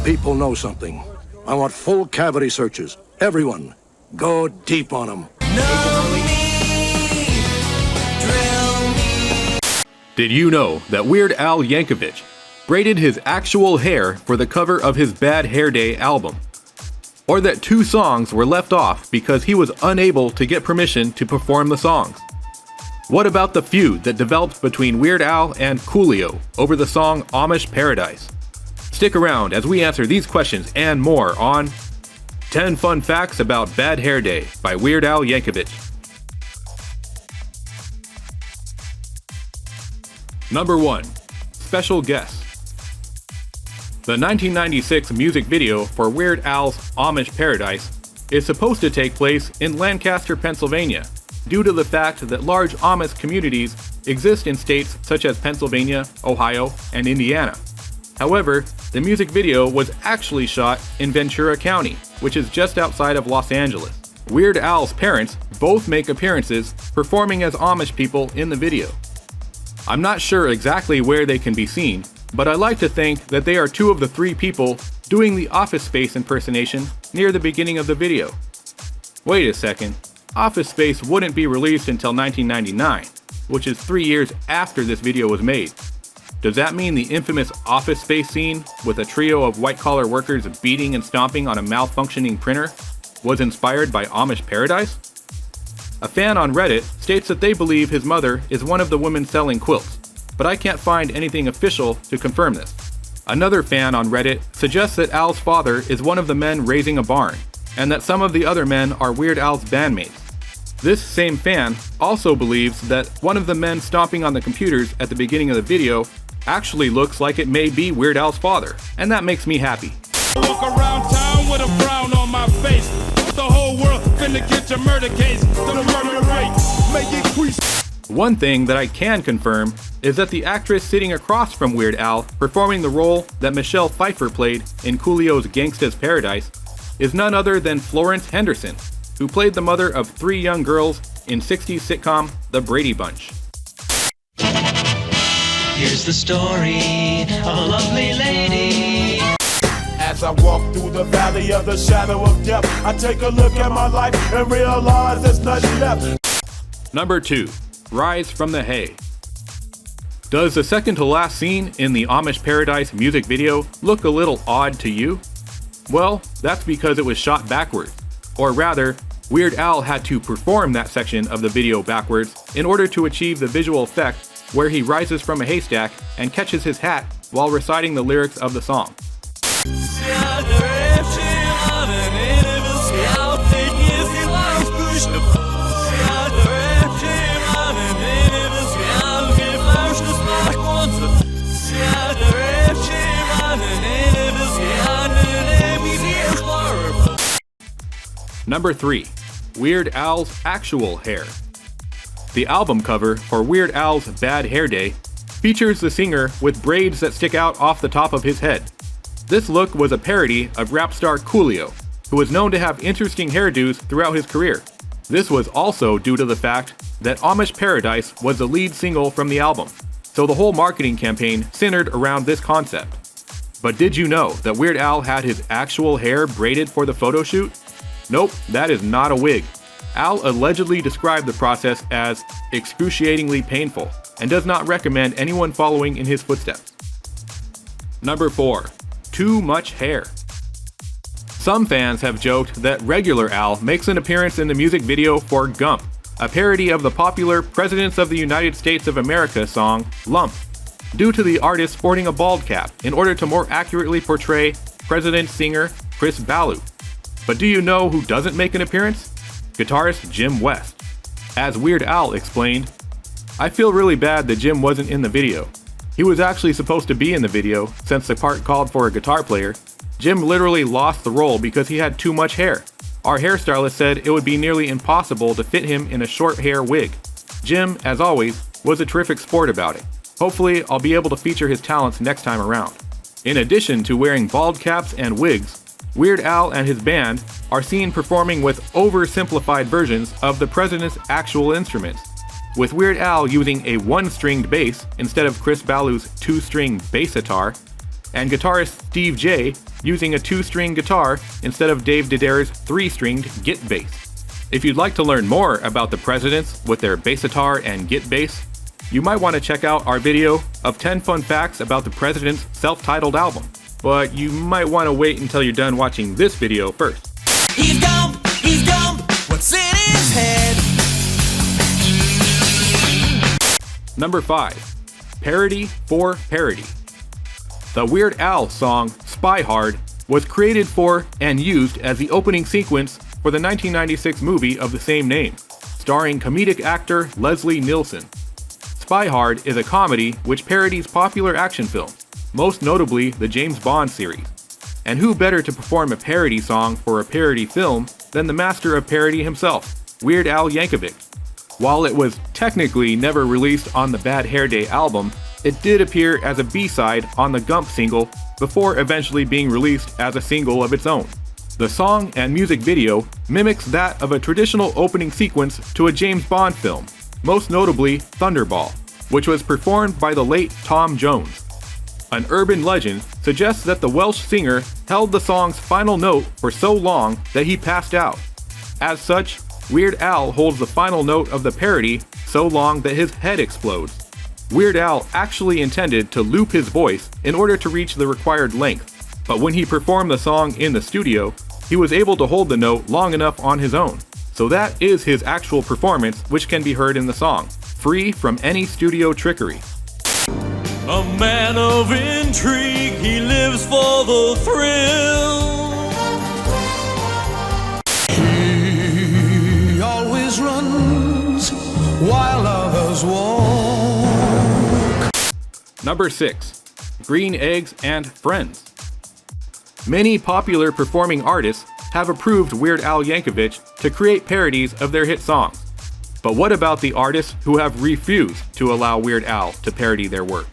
people know something. I want full cavity searches. Everyone, go deep on them. Did you know that Weird Al Yankovic braided his actual hair for the cover of his Bad Hair Day album? Or that 2 songs were left off because he was unable to get permission to perform the songs? What about the feud that developed between Weird Al and Coolio over the song Amish Paradise? Stick around as we answer these questions and more on 10 Fun Facts About Bad Hair Day by Weird Al Yankovic. Number 1. Special Guest. The 1996 music video for Weird Al's Amish Paradise is supposed to take place in Lancaster, Pennsylvania, due to the fact that large Amish communities exist in states such as Pennsylvania, Ohio, and Indiana. However, the music video was actually shot in Ventura County, which is just outside of Los Angeles. Weird Al's parents both make appearances performing as Amish people in the video. I'm not sure exactly where they can be seen, but I like to think that they are 2 of the 3 people doing the Office Space impersonation near the beginning of the video. Wait a second, Office Space wouldn't be released until 1999, which is 3 years after this video was made. Does that mean the infamous Office Space scene with a trio of white-collar workers beating and stomping on a malfunctioning printer was inspired by Amish Paradise? A fan on Reddit states that they believe his mother is one of the women selling quilts, but I can't find anything official to confirm this. Another fan on Reddit suggests that Al's father is one of the men raising a barn, and that some of the other men are Weird Al's bandmates. This same fan also believes that one of the men stomping on the computers at the beginning of the video actually looks like it may be Weird Al's father, and that makes me happy. Walk around town with a frown on my face. The whole world finna get your murder case. The murder rate may increase. One thing that I can confirm is that the actress sitting across from Weird Al performing the role that Michelle Pfeiffer played in Coolio's Gangsta's Paradise is none other than Florence Henderson, who played the mother of 3 young girls in 60s sitcom The Brady Bunch. Here's the story of a lovely lady. As I walk through the valley of the shadow of death, I take a look at my life and realize there's nothing left. Number 2. Rise from the Hay. Does the second to last scene in the Amish Paradise music video look a little odd to you? Well, that's because it was shot backwards. Or rather, Weird Al had to perform that section of the video backwards in order to achieve the visual effect where he rises from a haystack and catches his hat while reciting the lyrics of the song. Number 3. Weird Al's Actual Hair. The album cover for Weird Al's Bad Hair Day features the singer with braids that stick out off the top of his head. This look was a parody of rap star Coolio, who was known to have interesting hairdos throughout his career. This was also due to the fact that Amish Paradise was the lead single from the album, so the whole marketing campaign centered around this concept. But did you know that Weird Al had his actual hair braided for the photo shoot? Nope, that is not a wig. Al allegedly described the process as excruciatingly painful and does not recommend anyone following in his footsteps. Number 4. Too much hair. Some fans have joked that regular Al makes an appearance in the music video for Gump, a parody of the popular Presidents of the United States of America song Lump, due to the artist sporting a bald cap in order to more accurately portray President singer Chris Ballew. But do you know who doesn't make an appearance? Guitarist Jim West. As Weird Al explained, "I feel really bad that Jim wasn't in the video. He was actually supposed to be in the video since the part called for a guitar player. Jim literally lost the role because he had too much hair. Our hairstylist said it would be nearly impossible to fit him in a short hair wig. Jim, as always, was a terrific sport about it. Hopefully, I'll be able to feature his talents next time around." In addition to wearing bald caps and wigs, Weird Al and his band are seen performing with oversimplified versions of the president's actual instruments, with Weird Al using a one-stringed bass instead of Chris Ballew's two-string bass guitar, and guitarist Steve J using a 2-string guitar instead of Dave Didera's 3-stringed Git bass. If you'd like to learn more about the Presidents with their bass guitar and Git bass, you might want to check out our video of 10 fun facts about the Presidents' self-titled album. But you might want to wait until you're done watching this video first. He's dumb, what's in his head? Number 5. Parody for Parody. The Weird Al song Spy Hard was created for and used as the opening sequence for the 1996 movie of the same name, starring comedic actor Leslie Nielsen. Spy Hard is a comedy which parodies popular action films, most notably the James Bond series. And who better to perform a parody song for a parody film than the master of parody himself, Weird Al Yankovic. While it was technically never released on the Bad Hair Day album, it did appear as a B-side on the Gump single before eventually being released as a single of its own. The song and music video mimics that of a traditional opening sequence to a James Bond film, most notably Thunderball, which was performed by the late Tom Jones. An urban legend suggests that the Welsh singer held the song's final note for so long that he passed out. As such, Weird Al holds the final note of the parody so long that his head explodes. Weird Al actually intended to loop his voice in order to reach the required length, but when he performed the song in the studio, he was able to hold the note long enough on his own. So that is his actual performance, which can be heard in the song, free from any studio trickery. A man of intrigue, he lives for the thrill. He always runs while others walk. Number 6. Green Eggs and Friends. Many popular performing artists have approved Weird Al Yankovic to create parodies of their hit songs. But what about the artists who have refused to allow Weird Al to parody their work?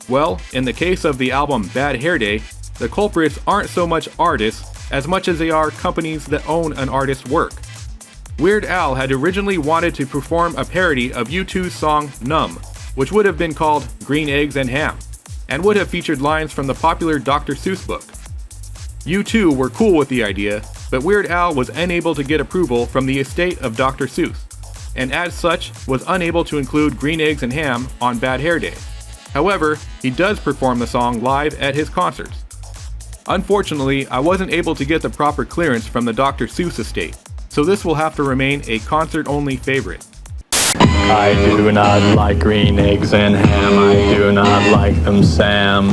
Well, in the case of the album Bad Hair Day, the culprits aren't so much artists as much as they are companies that own an artist's work. Weird Al had originally wanted to perform a parody of U2's song Numb, which would have been called Green Eggs and Ham, and would have featured lines from the popular Dr. Seuss book. U2 were cool with the idea, but Weird Al was unable to get approval from the estate of Dr. Seuss, and as such was unable to include Green Eggs and Ham on Bad Hair Day. However, he does perform the song live at his concerts. Unfortunately, I wasn't able to get the proper clearance from the Dr. Seuss estate, so this will have to remain a concert-only favorite. I do not like green eggs and ham, I do not like them, Sam.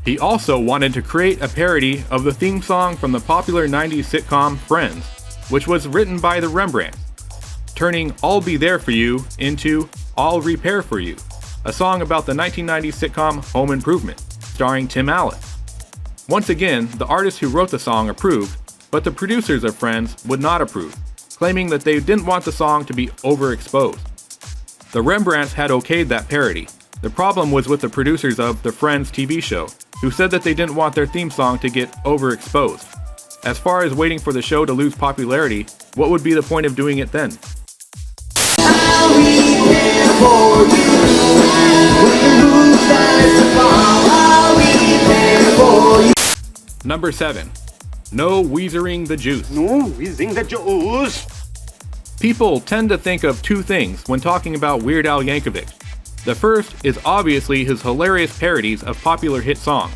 He also wanted to create a parody of the theme song from the popular 90s sitcom Friends, which was written by the Rembrandts, turning I'll Be There For You into I'll Repair For You, a song about the 1990s sitcom Home Improvement, starring Tim Allen. Once again, the artist who wrote the song approved, but the producers of Friends would not approve, claiming that they didn't want the song to be overexposed. The Rembrandts had okayed that parody. The problem was with the producers of the Friends TV show, who said that they didn't want their theme song to get overexposed. As far as waiting for the show to lose popularity, what would be the point of doing it then? Number 7. No Weezering the Juice. No Weezering the Juice. People tend to think of two things when talking about Weird Al Yankovic. The first is obviously his hilarious parodies of popular hit songs.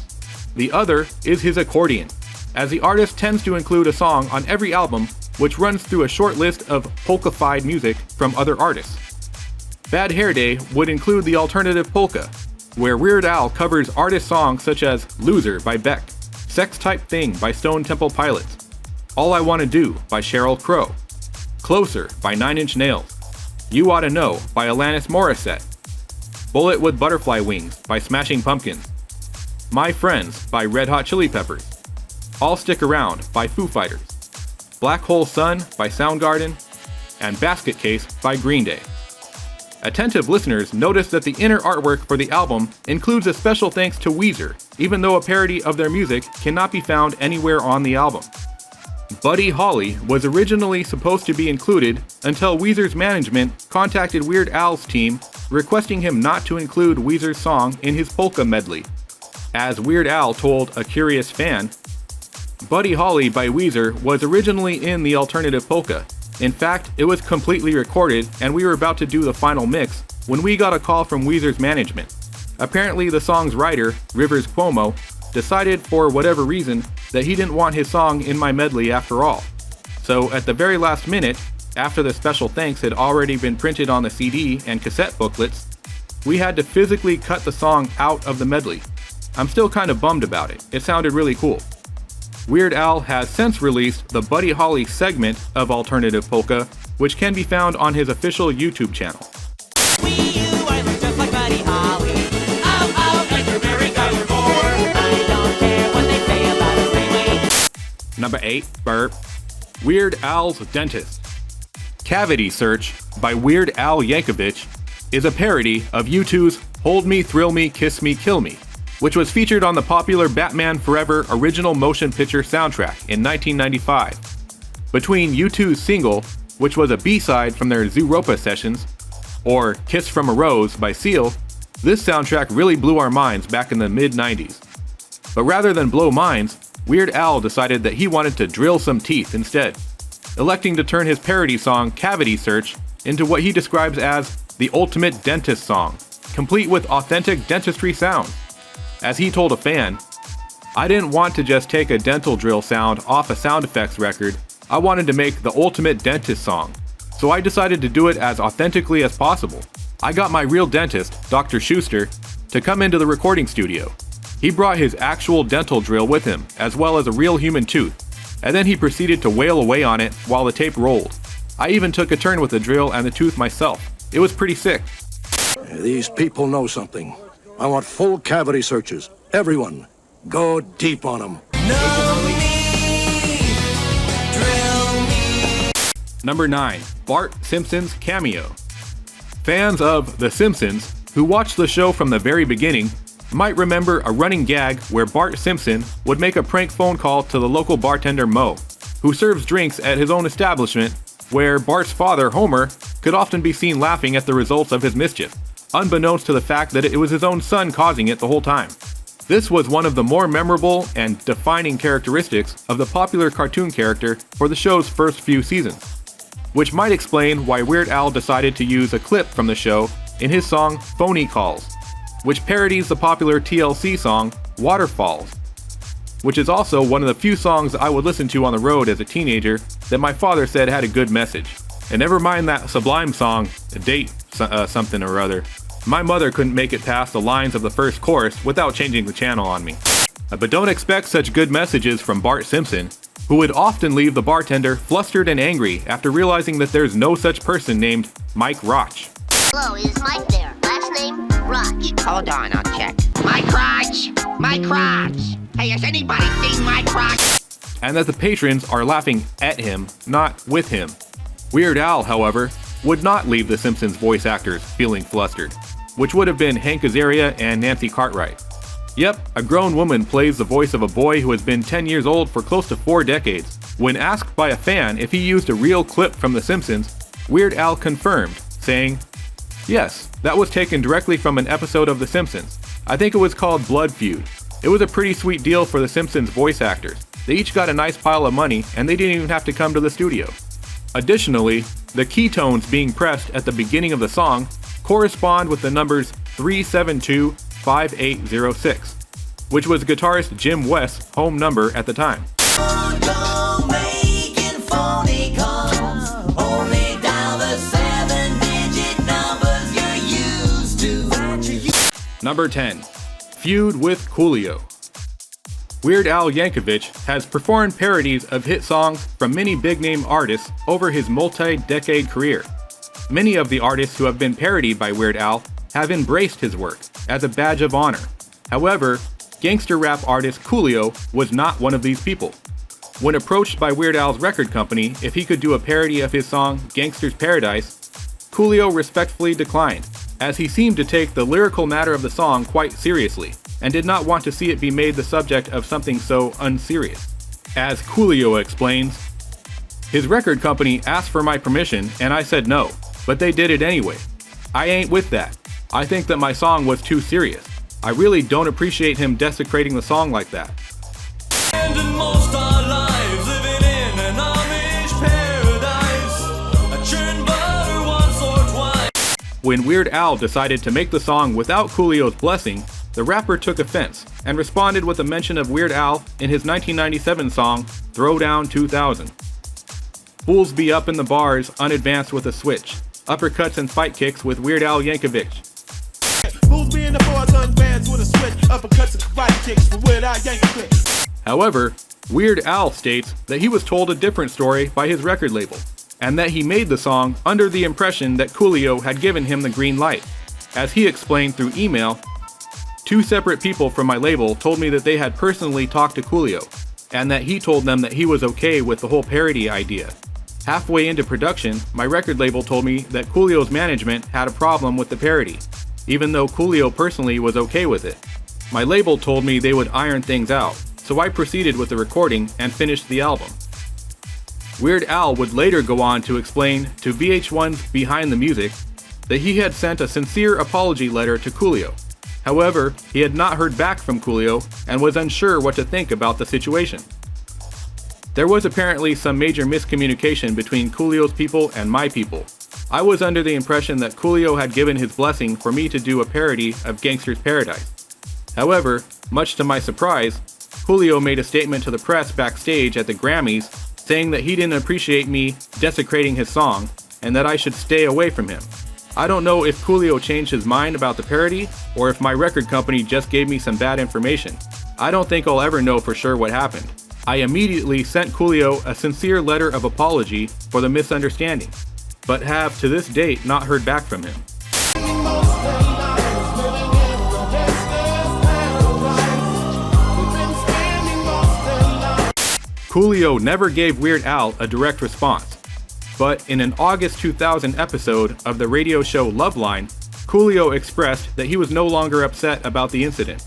The other is his accordion, as the artist tends to include a song on every album which runs through a short list of polka-fied music from other artists. Bad Hair Day would include the alternative polka, where Weird Al covers artist songs such as Loser by Beck, Sex Type Thing by Stone Temple Pilots, All I Wanna Do by Sheryl Crow, Closer by 9 Inch Nails, You Oughta Know by Alanis Morissette, Bullet with Butterfly Wings by Smashing Pumpkins, My Friends by Red Hot Chili Peppers, I'll Stick Around by Foo Fighters, Black Hole Sun by Soundgarden, and Basket Case by Green Day. Attentive listeners notice that the inner artwork for the album includes a special thanks to Weezer, even though a parody of their music cannot be found anywhere on the album. Buddy Holly was originally supposed to be included until Weezer's management contacted Weird Al's team requesting him not to include Weezer's song in his polka medley, As Weird Al told a curious fan, Buddy Holly by Weezer was originally in the alternative polka. In fact, it was completely recorded and we were about to do the final mix when we got a call from Weezer's management. Apparently the song's writer, Rivers Cuomo, decided for whatever reason that he didn't want his song in my medley after all. So at the very last minute, after the special thanks had already been printed on the CD and cassette booklets, we had to physically cut the song out of the medley. I'm still kind of bummed about it. It sounded really cool. Weird Al has since released the Buddy Holly segment of Alternative Polka, which can be found on his official YouTube channel. Number 8, Burp. Weird Al's Dentist. Cavity Search by Weird Al Yankovic is a parody of U2's Hold Me, Thrill Me, Kiss Me, Kill Me, which was featured on the popular Batman Forever original motion picture soundtrack in 1995. Between U2's single, which was a B-side from their Zooropa sessions, or Kiss from a Rose by Seal, this soundtrack really blew our minds back in the mid-90s. But rather than blow minds, Weird Al decided that he wanted to drill some teeth instead, electing to turn his parody song Cavity Search into what he describes as the ultimate dentist song, complete with authentic dentistry sound. As he told a fan, "I didn't want to just take a dental drill sound off a sound effects record, I wanted to make the ultimate dentist song. So I decided to do it as authentically as possible. I got my real dentist, Dr. Schuster, to come into the recording studio. He brought his actual dental drill with him, as well as a real human tooth, and then he proceeded to wail away on it while the tape rolled. I even took a turn with the drill and the tooth myself. It was pretty sick." These people know something. I want full cavity searches. Everyone, go deep on them. Number 9, Bart Simpson's Cameo. Fans of The Simpsons, who watched the show from the very beginning, might remember a running gag where Bart Simpson would make a prank phone call to the local bartender Moe, who serves drinks at his own establishment, where Bart's father, Homer, could often be seen laughing at the results of his mischief, unbeknownst to the fact that it was his own son causing it the whole time. This was one of the more memorable and defining characteristics of the popular cartoon character for the show's first few seasons, which might explain why Weird Al decided to use a clip from the show in his song Phony Calls, which parodies the popular TLC song Waterfalls, which is also one of the few songs I would listen to on the road as a teenager that my father said had a good message. And never mind that Sublime song, Date something or other. My mother couldn't make it past the lines of the first chorus without changing the channel on me. But don't expect such good messages from Bart Simpson, who would often leave the bartender flustered and angry after realizing that there's no such person named Mike Roch. Hello, is Mike there? Last name? Roch. Hold on, I'll check. Mike Roch! Mike Roch! Hey, has anybody seen Mike Roch? And that the patrons are laughing at him, not with him. Weird Al, however, would not leave the Simpsons voice actors feeling flustered, which would have been Hank Azaria and Nancy Cartwright. Yep, a grown woman plays the voice of a boy who has been 10 years old for close to 4 decades. When asked by a fan if he used a real clip from The Simpsons, Weird Al confirmed, saying, "Yes, that was taken directly from an episode of The Simpsons. I think it was called Blood Feud. It was a pretty sweet deal for The Simpsons voice actors. They each got a nice pile of money and they didn't even have to come to the studio." Additionally, the key tones being pressed at the beginning of the song correspond with the numbers 3725806, which was guitarist Jim West's home number at the time. Number 10, Feud with Coolio. Weird Al Yankovic has performed parodies of hit songs from many big-name artists over his multi-decade career. Many of the artists who have been parodied by Weird Al have embraced his work as a badge of honor. However, gangster rap artist Coolio was not one of these people. When approached by Weird Al's record company if he could do a parody of his song Gangster's Paradise, Coolio respectfully declined, as he seemed to take the lyrical matter of the song quite seriously, and did not want to see it be made the subject of something so unserious. As Coolio explains, "His record company asked for my permission and I said no, but they did it anyway. I ain't with that. I think that my song was too serious. I really don't appreciate him desecrating the song like that. Spending most our lives living in an Amish paradise. I churn butter once or twice. When Weird Al decided to make the song without Coolio's blessing, the rapper took offense and responded with a mention of Weird Al in his 1997 song, Throwdown 2000. Fools be up in the bars, unadvanced with a switch. Uppercuts and fight kicks with Weird Al Yankovic. Fools be in the bars, unbands with a switch. Uppercuts and fight kicks with Weird Al Yankovic. However, Weird Al states that he was told a different story by his record label, and that he made the song under the impression that Coolio had given him the green light. As he explained through email, 2 separate people from my label told me that they had personally talked to Coolio, and that he told them that he was okay with the whole parody idea. Halfway into production, my record label told me that Coolio's management had a problem with the parody, even though Coolio personally was okay with it. My label told me they would iron things out, so I proceeded with the recording and finished the album. Weird Al would later go on to explain to VH1's Behind the Music that he had sent a sincere apology letter to Coolio. However, he had not heard back from Coolio and was unsure what to think about the situation. There was apparently some major miscommunication between Coolio's people and my people. I was under the impression that Coolio had given his blessing for me to do a parody of Gangster's Paradise. However, much to my surprise, Coolio made a statement to the press backstage at the Grammys saying that he didn't appreciate me desecrating his song and that I should stay away from him. I don't know if Coolio changed his mind about the parody or if my record company just gave me some bad information. I don't think I'll ever know for sure what happened. I immediately sent Coolio a sincere letter of apology for the misunderstanding, but have to this date not heard back from him. Coolio never gave Weird Al a direct response. But in an August 2000 episode of the radio show Loveline, Coolio expressed that he was no longer upset about the incident.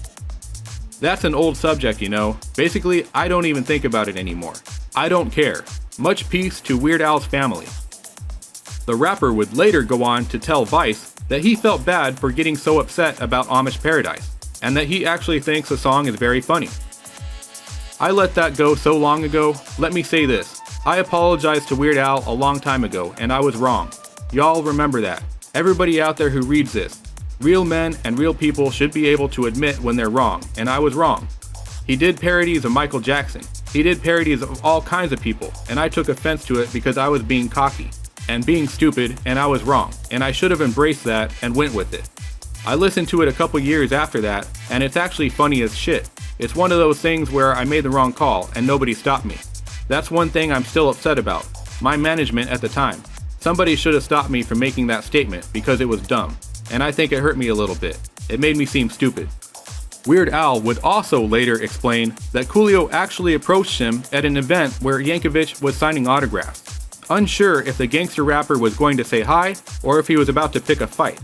That's an old subject, you know. Basically, I don't even think about it anymore. I don't care. Much peace to Weird Al's family. The rapper would later go on to tell Vice that he felt bad for getting so upset about Amish Paradise, and that he actually thinks the song is very funny. I let that go so long ago. Let me say this. I apologized to Weird Al a long time ago, and I was wrong. Y'all remember that. Everybody out there who reads this. Real men and real people should be able to admit when they're wrong, and I was wrong. He did parodies of Michael Jackson. He did parodies of all kinds of people, and I took offense to it because I was being cocky and being stupid, and I was wrong, and I should have embraced that and went with it. I listened to it a couple years after that, and it's actually funny as shit. It's one of those things where I made the wrong call and nobody stopped me. That's one thing I'm still upset about. My management at the time. Somebody should have stopped me from making that statement because it was dumb. And I think it hurt me a little bit. It made me seem stupid. Weird Al would also later explain that Coolio actually approached him at an event where Yankovic was signing autographs. Unsure if the gangster rapper was going to say hi or if he was about to pick a fight.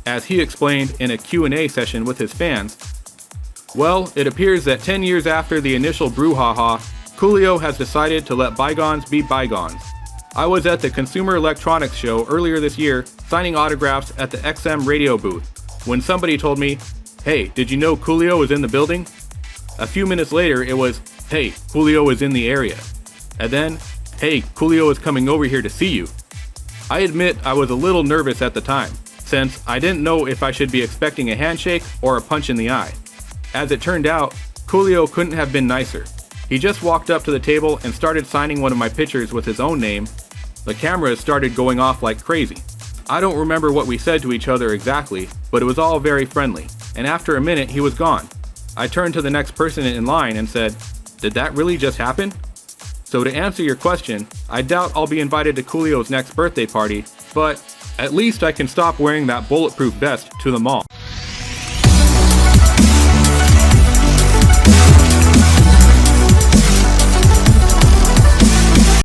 As he explained in a Q&A session with his fans, well, it appears that 10 years after the initial brouhaha, Coolio has decided to let bygones be bygones. I was at the Consumer Electronics Show earlier this year signing autographs at the XM radio booth when somebody told me, "Hey, did you know Coolio is in the building?" A few minutes later it was, "Hey, Coolio is in the area." And then, "Hey, Coolio is coming over here to see you." I admit I was a little nervous at the time, since I didn't know if I should be expecting a handshake or a punch in the eye. As it turned out, Coolio couldn't have been nicer. He just walked up to the table and started signing one of my pictures with his own name. The cameras started going off like crazy. I don't remember what we said to each other exactly, but it was all very friendly, and after a minute he was gone. I turned to the next person in line and said, "Did that really just happen?" So to answer your question, I doubt I'll be invited to Coolio's next birthday party, but at least I can stop wearing that bulletproof vest to the mall.